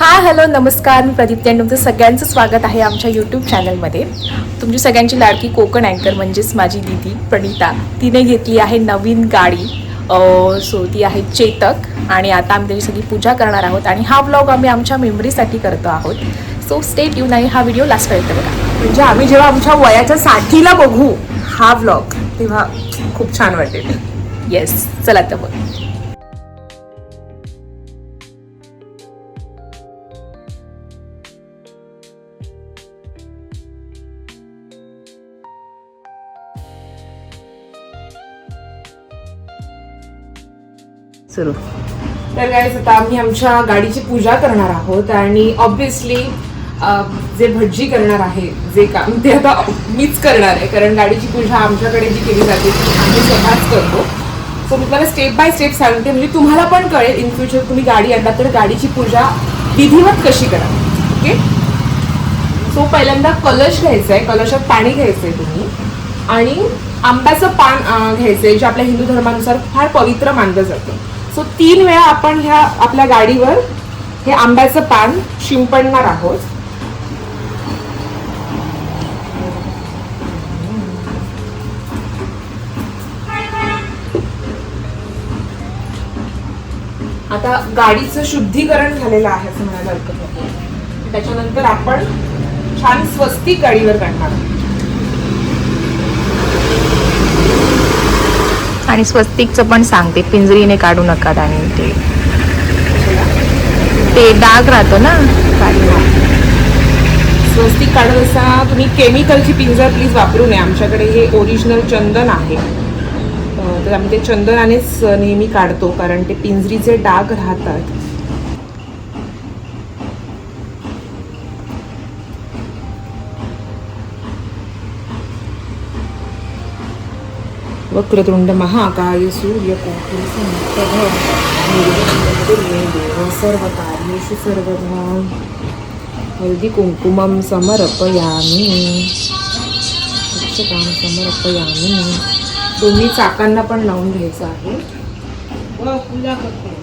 Hi hello नमस्कार, मी प्रदीप्ती आणि तुमचं सगळ्यांचं स्वागत आहे आमच्या यूट्यूब चॅनलमध्ये. तुमची सगळ्यांची लाडकी कोकण अँकर म्हणजेच माझी दीदी प्रणिता, तिने घेतली आहे नवीन गाडी. सो ती आहे चेतक आणि आता आम्ही त्याची सगळी पूजा करणार आहोत आणि हा व्लॉग आम्ही आमच्या मेमरीसाठी करतो आहोत. सो स्टे ट्यून आणि हा व्हिडिओ लास्टपर्यंत बघा. म्हणजे आम्ही जेव्हा आमच्या वयाच्या 60ला बघू हा व्लॉग तेव्हा खूप छान वाटेल. येस, चला तर बघ. सुरू. तर गाईज आता आम्ही आमच्या गाडीची पूजा करणार आहोत आणि ऑब्विसली जे भटजी करणार आहे जे काम ते आता मीच करणार आहे, कारण गाडीची पूजा आमच्याकडे जी केली जाते ती आम्ही स्वतःच करतो. सो मी तुम्हाला स्टेप बाय स्टेप सांगते, म्हणजे तुम्हाला पण कळेल इन फ्युचर तुम्ही गाडी आणला तर गाडीची पूजा विधिवत कशी करा. ओके. सो पहिल्यांदा कलश घ्यायचा आहे, कलशात पाणी घ्यायचंय तुम्ही आणि आंब्याचं पान घ्यायचंय, जे आपल्या हिंदू धर्मानुसार फार पवित्र मानलं जातं. सो 3 वेळा आपण ह्या आपल्या गाडीवर हे आंब्याचं पान शिंपडणार आहोत. आता गाडीचं शुद्धीकरण झालेलं आहे असं म्हणायला हरकत नाही. त्याच्यानंतर आपण छान स्वस्तिक गाडीवर काढणार आणि स्वस्तिकचं पण सांगते, पिंजरीने काढू नका आणि ते डाग राहतो ना गाडीवर. स्वस्तिक काढत असताना तुम्ही केमिकलची पिंजर प्लीज वापरू नये. आमच्याकडे हे ओरिजिनल चंदन आहे, तर आम्ही ते चंदनानेच नेहमी काढतो, कारण ते पिंजरीचे डाग राहतात. वक्रतुंड महाकाय सूर्यकोटि समप्रभ निर्विघ्नं सर्वकार्येषु सर्वदा. हळदी कुंकुमं समर्पयामि, अक्षतां समर्पयामि. दोन्ही चाकांना पण लावून घ्यायचं आहे. पूजा करते.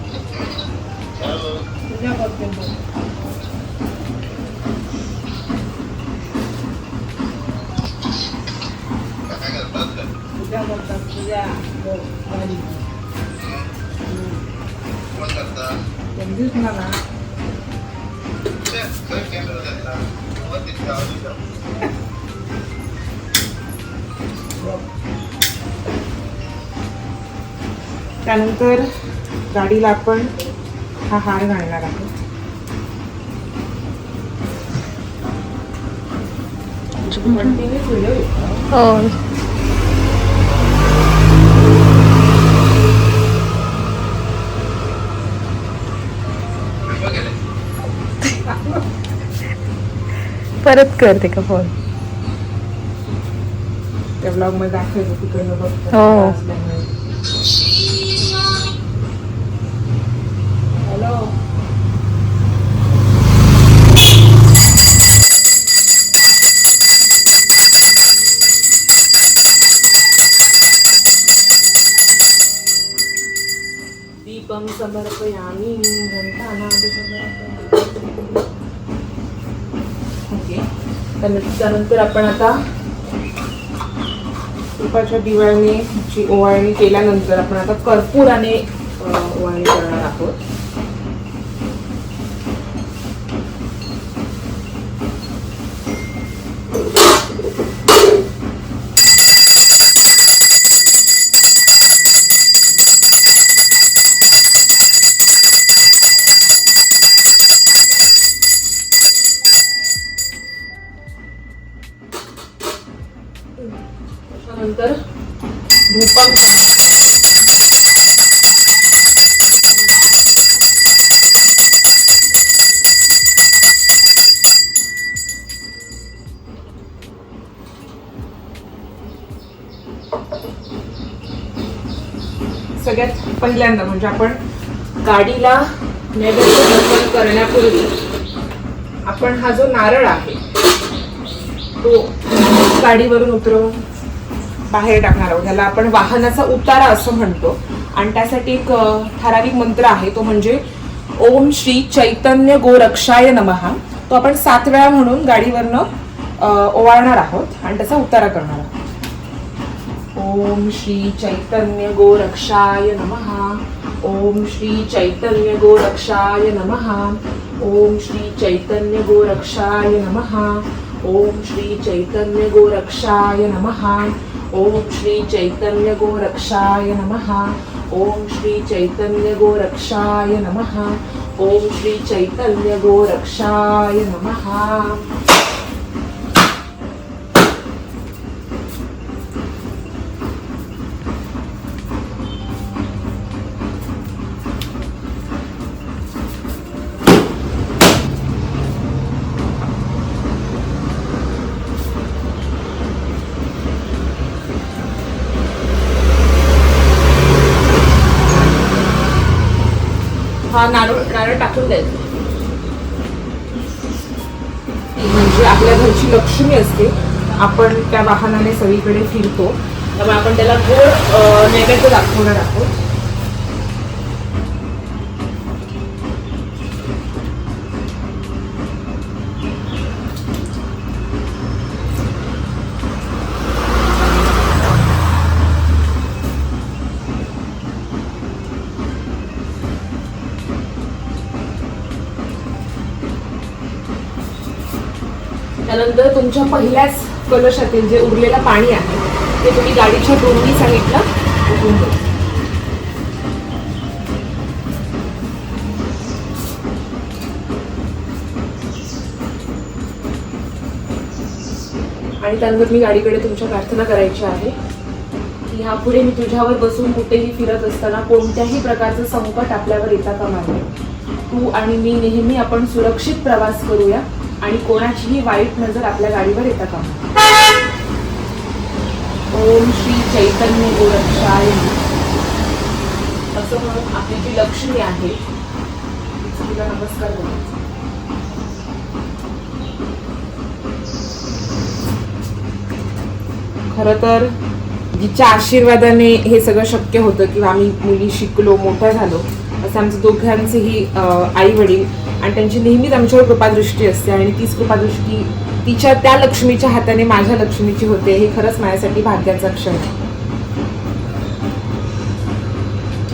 त्यानंतर गाडीला आपण हा हार घालणार आहोत. हो. परत करते का फोन? त्या ब्लॉग मध्ये दाखवायचं तिकडनं बघ. हो. हॅलो. दीपं समर्पयामि घंटानाद समर्पयामि. ओके. त्यानंतर आपण आता तुपाच्या दिव्याने ओवाळणी केल्यानंतर आपण आता कर्पूराने ओवाळणी करणार आहोत. त्याच्यानंतर धूपम सगळ्यात पहिल्यांदा म्हणजे आपण गाडीला नैवेद्य अर्पण करण्यापूर्वी आपण हा जो नारळ आहे तो गाडीवरून उतरवून बाहेर टाकणार आहोत. त्याला आपण वाहनाचा उतारा असं म्हणतो आणि त्यासाठी एक ठराविक मंत्र आहे, तो म्हणजे ओम श्री चैतन्य गोरक्षाय नमः, तो आपण 7 वेळा म्हणून गाडीवरनं ओवाळणार आहोत आणि त्याचा उतारा करणार आहोत. ओम श्री चैतन्य गोरक्षाय नमः. ओम श्री चैतन्य गोरक्षाय नमः. ओम श्री चैतन्य गोरक्षाय नमः. ओम श्री चैतन्य गोरक्षाय नमः. ओम श्री चैतन्य गोरक्षाय नमः. ओम श्री चैतन्य गोरक्षाय नमः. ओम श्री चैतन्य गोरक्षाय नमः. हा नारळ टाकून द्यायचं. म्हणजे आपल्या घरची लक्ष्मी असते, आपण त्या वाहनाने सगळीकडे फिरतो, त्यामुळे आपण त्याला गोड नैवेद्य दाखवणार आहोत. त्यानंतर तुमच्या पहिल्याच कलशातील जे उरलेलं पाणी आहे ते तुम्ही गाडीच्या दोन्ही साईडला ओतून द्या. आणि त्यानंतर मी गाडीकडे तुमच्या प्रार्थना करायची आहे की ह्यापुढे मी तुझ्यावर बसून कुठेही फिरत असताना कोणत्याही प्रकारचं संकट आपल्यावर येता कामा नये. तू आणि मी नेहमी आपण सुरक्षित प्रवास करूया आणि कोणाचीही वाईट नजर आपल्या गाडीवर येता कामा नये. ओम श्री चैतन्य गोरक्षाय असं म्हणून आपली जी लक्ष्मी आहे तिला नमस्कार करायचा. खरं तर जिच्या आशीर्वादाने हे सगळं शक्य होतं किंवा आम्ही मुली शिकलो, मोठ्या झालो, असं आमचं दोघांचेही आई वडील आणि त्यांची नेहमीच आमच्यावर कृपादृष्टी असते आणि तीच कृपादृष्टी तिच्या त्या लक्ष्मीच्या हाताने माझ्या लक्ष्मीची होते. हे खरंच माझ्यासाठी भाग्याचा क्षण आहे.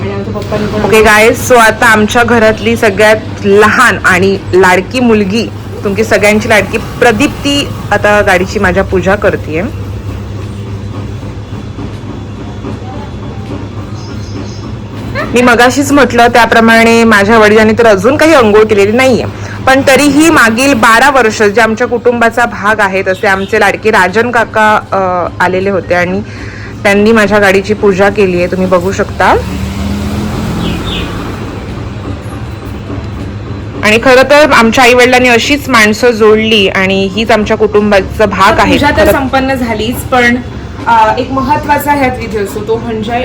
आणि आमच्या पप्पांनी पण ओके गाईज, सो आता आमच्या घरातली सगळ्यात लहान आणि लाडकी मुलगी, तुमची सगळ्यांची लाडकी प्रदीप्ती आता गाडीची माझ्या पूजा करते. मी मगाशीच म्हटलं त्याप्रमाणे माझ्या वडिलांनी तर अजून काही अंघोळ केलेली नाहीये, पण तरीही मागील 12 वर्ष जे आमच्या कुटुंबाचा भाग आहे तसे आमचे लाडके राजन काका आलेले होते आणि त्यांनी माझ्या गाडीची पूजा केली आहे, तुम्ही बघू शकता. आणि खरं तर आमच्या आई वडिलांनी अशीच माणसं जोडली आणि हीच आमच्या कुटुंबाचा भाग आहे. पूजा तर संपन्न झालीच, पण एक महत्वाचा ह्यात विधी असतो, तो म्हणजे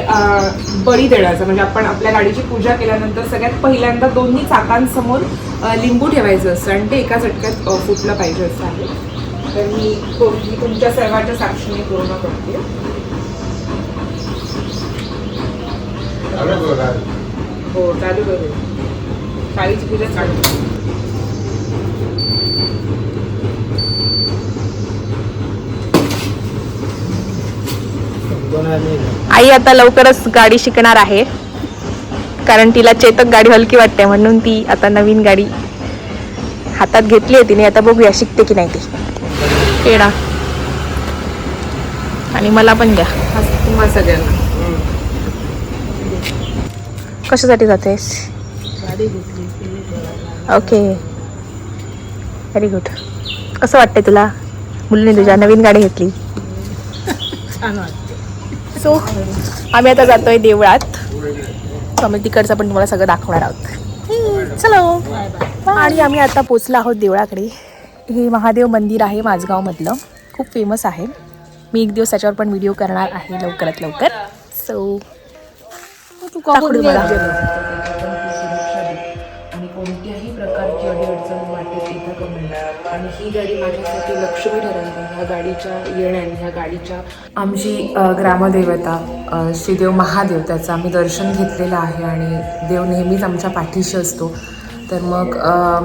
बळी देण्याचा. म्हणजे आपण आपल्या गाडीची पूजा केल्यानंतर सगळ्यात पहिल्यांदा दोन्ही चाकांसमोर लिंबू ठेवायचं असतं आणि ते एका झटक्यात फुटलं पाहिजे असं आहे. तर मी तुमच्या सर्वांच्या साक्षीने पूर्ण करते. हो चालू करू, गाडीची पूजा चालू. आई आता लवकरच गाडी शिकणार आहे, कारण तिला चेतक गाडी हलकी वाटते म्हणून ती आता नवीन गाडी हातात घेतली आहे तिने. आता बघूया शिकते की नाही ती. पेढा आणि मला पण द्या, तुम्हाला सगळ्यांना. कशासाठी जातेस? गाडी घेतली. Okay, very good. कसं वाटतंय तुला? मुलीने तुझ्या नवीन गाडी घेतली. छान वाटते. सो आम्ही आता जातोय देवळात, सो आम्ही तिकडचं पण तुम्हाला सगळं दाखवणार आहोत. चलो. आणि आम्ही आता पोचलो आहोत देवळाकडे. हे महादेव मंदिर आहे माझगावमधलं, खूप फेमस आहे. मी एक दिवस त्याच्यावर पण व्हिडिओ करणार आहे लवकरात लवकर. सो दाखवू मला. आणि कोणत्याही प्रकारची अडीअडचण वाटेत येता कमी. आणि ही गाडी माझ्यासाठी लक्ष्मी ठरेल. ह्या गाडीच्या येण्याने, ह्या गाडीच्या आमची ग्रामदेवता श्रीदेव महादेव, त्याचं आम्ही दर्शन घेतलेलं आहे आणि देव नेहमीच आमच्या पाठीशी असतो. तर मग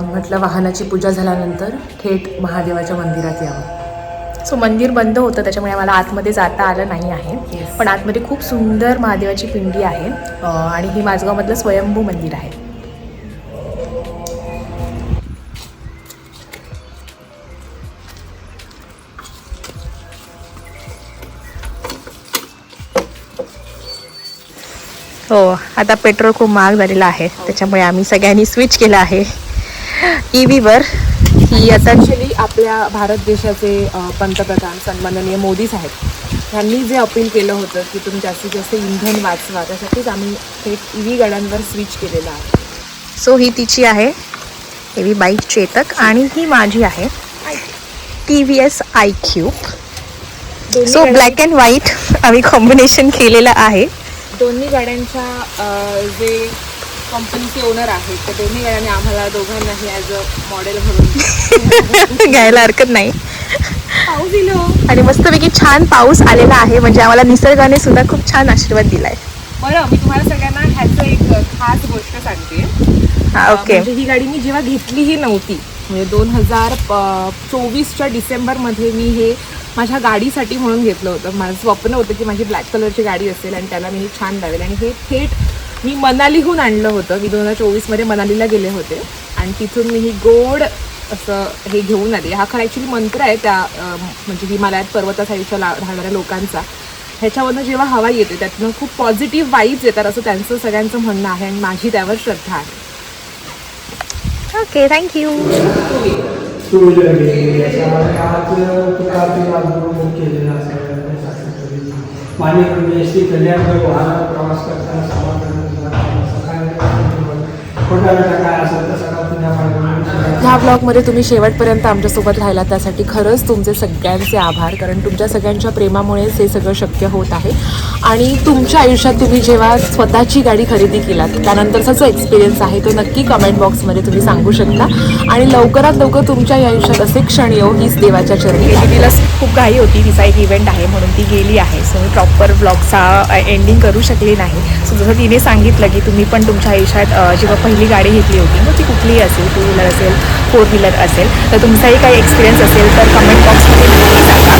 म्हटलं वाहनाची पूजा झाल्यानंतर थेट महादेवाच्या मंदिरात यावं. सो मंदिर बंद होतं त्याच्यामुळे आम्हाला आतमध्ये जाता आलं नाही आहे. पण आतमध्ये खूप सुंदर महादेवाची पिंडी आहे आणि ही माझगावमधलं स्वयंभू मंदिर आहे. हो, आता पेट्रोल खूप महाग झालेलं आहे त्याच्यामुळे आम्ही सगळ्यांनी स्विच केलं आहे EVवर. ही आता ॲक्च्युली आपल्या भारत देशाचे पंतप्रधान सन्माननीय मोदी साहेब यांनी जे अपील केलं होतं की तुम्ही जास्तीत जास्त इंधन वाचवा, त्यासाठीच आम्ही थेट EV गाड्यांवर स्विच केलेलं आहे. सो ही तिची आहे EV बाईक चेतक आणि ही माझी आहे TVS iQube. So black and white आम्ही कॉम्बिनेशन केलेलं आहे. दोन्ही गाड्यांच्या जे कंपनीचे ओनर आहेत त्या दोन्ही गाड्यांनी आम्हाला दोघांनाही ॲज अ मॉडेल म्हणून घ्यायला हरकत नाही. पाऊस दिलो. आणि मस्तपैकी छान पाऊस आलेला आहे म्हणजे आम्हाला निसर्गाने सुद्धा खूप छान आशीर्वाद दिलाय. बरं, मी तुम्हाला सगळ्यांना ह्याचं एक खास गोष्ट सांगते. हा, ओके. म्हणजे ही गाडी मी जेव्हा घेतलीही नव्हती, म्हणजे 2024च्या डिसेंबरमध्ये मी हे माझ्या गाडीसाठी म्हणून घेतलं होतं. माझं स्वप्न होतं की माझी ब्लॅक कलरची गाडी असेल आणि त्याला मी हे छान लावेल. आणि हे थेट मी मनालीहून आणलं होतं. मी 2024मध्ये मनालीला गेले होते आणि तिथून मी ही गोड असं हे घेऊन आले. हा खरा ॲक्च्युली मंत्र आहे त्या म्हणजे हिमालयात पर्वतासाईडच्या राहणाऱ्या लोकांचा. ह्याच्यावरनं जेव्हा हवा येते त्यातनं खूप पॉझिटिव्ह वाईब्स येतात असं त्यांचं सगळ्यांचं म्हणणं आहे आणि माझी त्यावर श्रद्धा आहे. Okay, thank you. टू व्हीलर गेली आज केलेला मान्य म्हणजे एस टी कल्याणवर वाहनात प्रवास करताना सकाळी खोटा वेळा काय असेल तर सकाळ ह्या ब्लॉगमध्ये तुम्ही शेवटपर्यंत आमच्यासोबत राहिला त्यासाठी खरंच तुमचे सगळ्यांचे आभार. कारण तुमच्या सगळ्यांच्या प्रेमामुळेच हे सगळं शक्य होत आहे. आणि तुमच्या आयुष्यात तुम्ही जेव्हा स्वतःची गाडी खरेदी केलात त्यानंतरचा जो एक्सपिरियन्स आहे तो नक्की कमेंट बॉक्समध्ये तुम्ही सांगू शकता. आणि लवकरात लवकर तुमच्या आयुष्यात असे क्षण येऊ हीच देवाच्या चरणी. तिला खूप घाई होती, तिचा एक इव्हेंट आहे म्हणून ती गेली आहे. सो मी प्रॉपर ब्लॉगचा एंडिंग करू शकली नाही. सो जसं तिने सांगितलं की तुम्ही पण तुमच्या आयुष्यात जेव्हा पहिली गाडी घेतली होती मग ती कुठलीही असेल, 2 व्हीलर असेल, 4 व्हीलर असेल, तर तुमचाही काही एक्सपिरियन्स असेल तर कमेंट बॉक्समध्ये नक्की सांगा.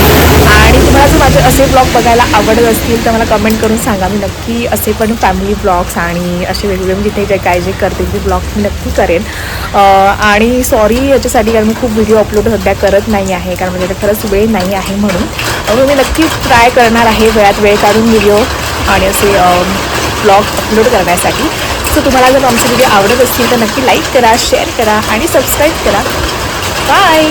आणि तुम्हाला जर माझे असे ब्लॉग बघायला आवडत असतील तर मला कमेंट करून सांगा. मी नक्की असे पण फॅमिली ब्लॉग्स आणि असे वेगवेगळे जिथे जे काय जे करते ते ब्लॉग मी नक्की करेन. आणि सॉरी याच्यासाठी कारण मी खूप व्हिडिओ अपलोड सध्या करत नाही आहे कारण माझ्याकडे खरंच वेळ नाही आहे म्हणून मी नक्की ट्राय करणार आहे वेळात वेळ काढून व्हिडिओ आणि असे ब्लॉग अपलोड करण्यासाठी. सो तुम्हाला जर आमचे व्हिडिओ आवडत असतील तर नक्की लाईक करा, शेअर करा आणि सबस्क्राईब करा. बाय.